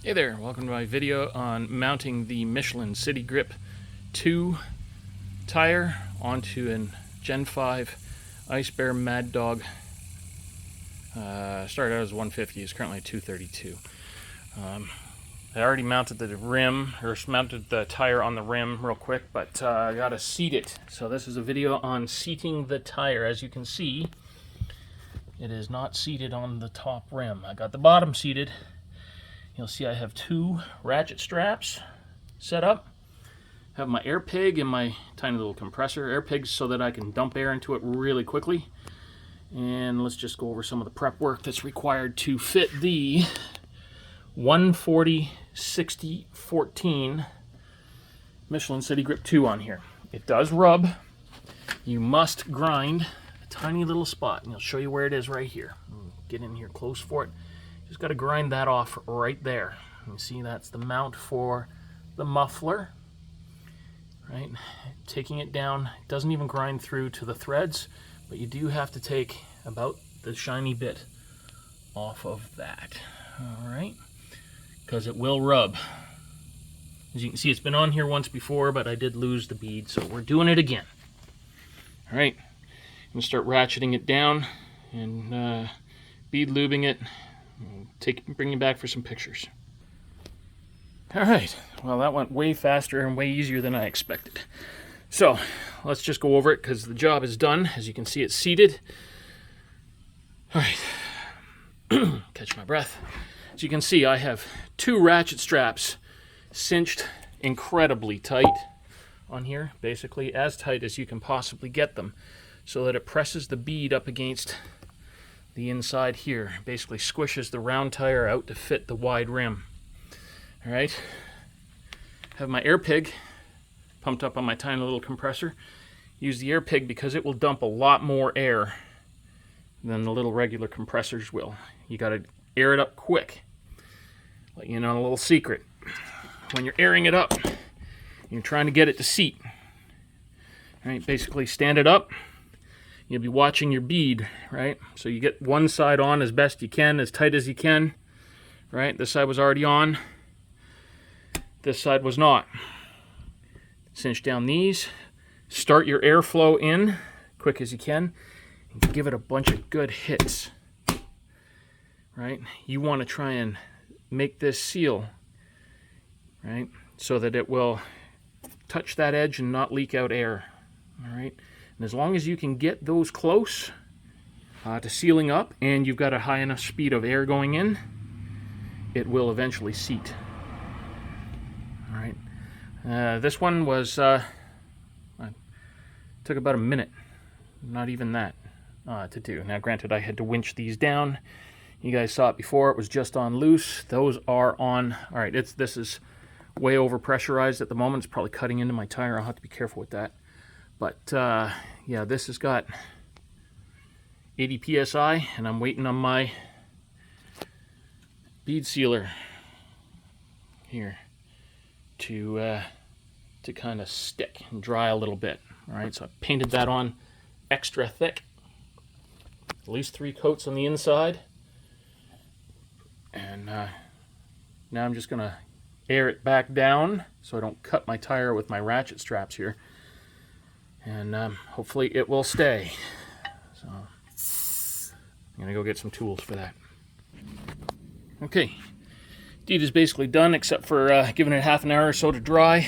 Hey there, welcome to my video on mounting the Michilin City Grip II tire onto a Gen 5 Ice Bear Maddog. Started out as 150, it's currently a 232. I already mounted the rim, or mounted the tire on the rim real quick, but I gotta seat it. So this is a video on seating the tire. As you can see, it is not seated on the top rim. I got the bottom seated. You'll see I have two ratchet straps set up. I have my air pig and my tiny little compressor. Air pigs so that I can dump air into it really quickly. And let's just go over some of the prep work that's required to fit the 140/60/14 Michilin City Grip II on here. It does rub. You must grind a tiny little spot, and I'll show you where it is right here. Get in here close for it. Just got to grind that off right there. You see that's the mount for the muffler, right? Taking it down, it doesn't even grind through to the threads, but you do have to take about the shiny bit off of that, all right? Because it will rub. As you can see, it's been on here once before, but I did lose the bead, so we're doing it again. All right, I'm gonna start ratcheting it down and bead lubing it. Bring you back for some pictures. All right, well that went way faster and way easier than I expected. So let's just go over it because the job is done. As you can see, it's seated. All right, catch my breath. As you can see, I have two ratchet straps cinched incredibly tight on here, basically as tight as you can possibly get them, so that it presses the bead up against the inside here, basically squishes the round tire out to fit the wide rim. All right, have my air pig pumped up on my tiny little compressor. Use the air pig because it will dump a lot more air than the little regular compressors will. You got to air it up quick. Let you know a little secret. When you're airing it up, you're trying to get it to seat. All right, basically stand it up. You'll be watching your bead, right? So you get one side on as best you can, as tight as you can, right? This side was already on. This side was not. Cinch down these. Start your airflow in quick as you can. And give it a bunch of good hits, right? You want to try and make this seal, right? So that it will touch that edge and not leak out air, all right? And as long as you can get those close to sealing up and you've got a high enough speed of air going in, it will eventually seat. All right. This one was, took about a minute, not even that, to do. Now granted, I had to winch these down. You guys saw it before, it was just on loose. Those are on, all right, this is way over pressurized at the moment. It's probably cutting into my tire. I'll have to be careful with that. But yeah, this has got 80 psi, and I'm waiting on my bead sealer here to kind of stick and dry a little bit. All right, so I painted that on extra thick, at least 3 coats on the inside, and now I'm just gonna air it back down so I don't cut my tire with my ratchet straps here. And hopefully it will stay. So I'm gonna go get some tools for that. Okay, deed is basically done except for giving it half an hour or so to dry.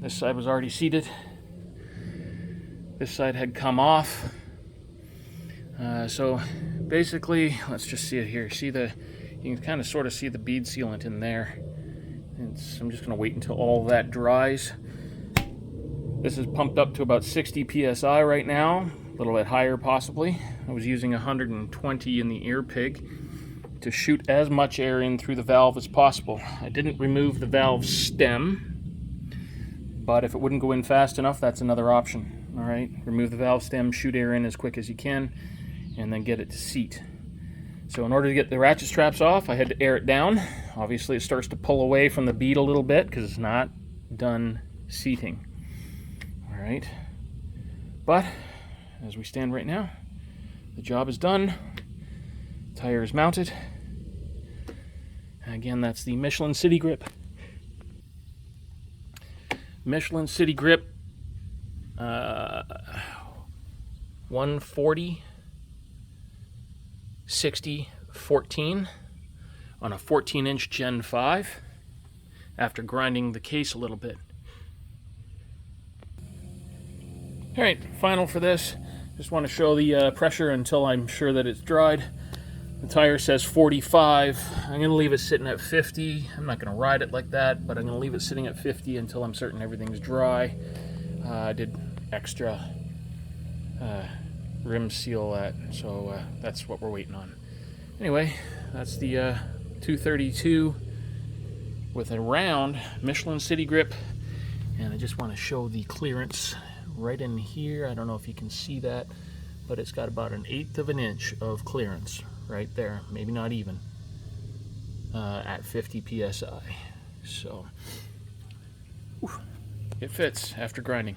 This side was already seated. This side had come off. So basically, let's just see it here. See you can kind of sort of see the bead sealant in there. I'm just going to wait until all that dries. This is pumped up to about 60 psi right now, a little bit higher possibly. I was using 120 in the air pig to shoot as much air in through the valve as possible. I didn't remove the valve stem, but if it wouldn't go in fast enough, that's another option. All right, remove the valve stem, shoot air in as quick as you can, and then get it to seat. So in order to get the ratchet straps off, I had to air it down. Obviously it starts to pull away from the bead a little bit because it's not done seating. All right, but as we stand right now, the job is done. Tire is mounted. Again, that's the Michilin City Grip. Michilin City Grip 140 60 14 on a 14-inch Gen 5 after grinding the case a little bit. Alright, final for this. Just want to show the pressure until I'm sure that it's dried. The tire says 45. I'm going to leave it sitting at 50. I'm not going to ride it like that, but I'm going to leave it sitting at 50 until I'm certain everything's dry. I did extra rim seal that, so that's what we're waiting on. Anyway, that's the 232 with a round Michilin City Grip, and I just want to show the clearance right in here. I don't know if you can see that, but it's got about 1/8 of an inch of clearance right there, maybe not even, at 50 psi. So it fits after grinding.